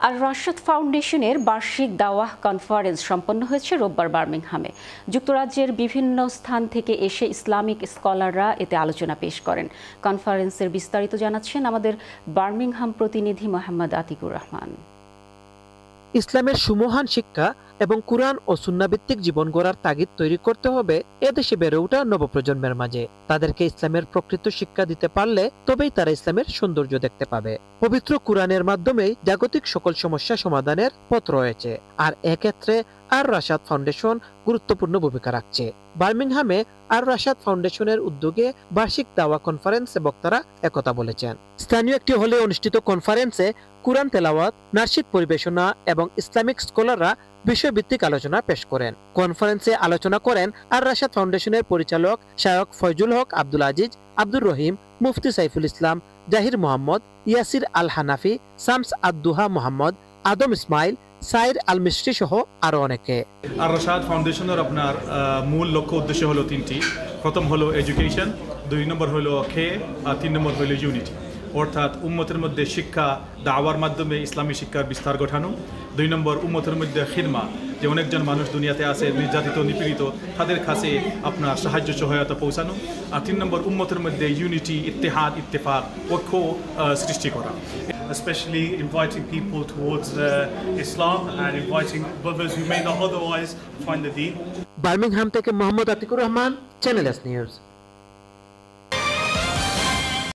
আর Rashad ফাউন্ডেশনের বার্ষিক দাওয়াহ conference সম্পন্ন হয়েছে রোববার বার্মিংহামে। যুক্তরাজ্যের বিভিন্ন স্থান থেকে এসে ইসলামিক স্কলাররা এতে আলোচনা পেশ করেন। কনফারেন্সের বিস্তারিত জানাচ্ছেন আমাদের বার্মিংহাম প্রতিনিধি মোহাম্মদ আতিকুর রহমান। ইসলামের সুমহান শিক্ষা এবং কুরআন ও সুন্নাভিত্তিক জীবন গড়ার তাগিদ তৈরি করতে হবে এদেশে বেড়ে ওঠা নবপ্রজন্মের মাঝে। তাদেরকে ইসলামের প্রকৃত শিক্ষা দিতে পারলে তবেই তারা ইসলামের সৌন্দর্য দেখতে পাবে। পবিত্র কুরআনের মাধ্যমেই জাগতিক সকল সমস্যা সমাধানের পথ রয়েছে, আর এক্ষেত্রে আর রাশাদ ফাউন্ডেশন গুরুত্বপূর্ণ ভূমিকা রাখছে। বার্মিংহামে আর রাশাদ ফাউন্ডেশনের উদ্যোগে বার্ষিক দাওয়া কনফারেন্সে বক্তারা একথা বলেছেন। স্থানীয় একটি হলে অনুষ্ঠিত কনফারেন্সে কুরআন তেলাওয়াত, নাশিদ পরিবেশনা এবং ইসলামিক স্কলাররা বিষয়ভিত্তিক আলোচনা পেশ করেন। কনফারেন্সে আলোচনা করেন আর রাশাদ ফাউন্ডেশনের পরিচালক শায়খ ফয়জুল হক আব্দুল আজিজ, আব্দুর রহিম, মুফতি সাইফুল ইসলাম, জাহির মোহাম্মদ, ইয়াসির আল হানাফি, শামস আদ-দুহা মোহাম্মদ, আদম ইসমাইল, সাইর আল মিস্ত্রি সহ আরো অনেকে। আর রাশাদ ফাউন্ডেশনের আপনার মূল লক্ষ্য উদ্দেশ্য হলো তিনটি। প্রথম হলো এডুকেশন, 2 নম্বর হলো খেয়ে, আর 3 নম্বর হলো ইউনিটি, অর্থাৎ উম্মতের মধ্যে শিক্ষা দাওয়ার মাধ্যমে ইসলামী শিক্ষার বিস্তার ঘটানো। 2 নম্বর উম্মতের মধ্যে খিদমা, যে অনেকজন মানুষ দুনিয়াতে আছে নির্যাতিত নিপীড়িত, তাদের কাছে আপনার সাহায্য সহায়তা পৌঁছানো। আর 3 নম্বর উম্মতের মধ্যে ইউনিটি, ইত্তেহাদ, ইত্তেফাক, ঐক্য সৃষ্টি করা। Especially inviting people towards Islam and inviting brothers who may not otherwise find the deen. Birmingham থেকে Mohammad Atiqur Rahman, channel S news.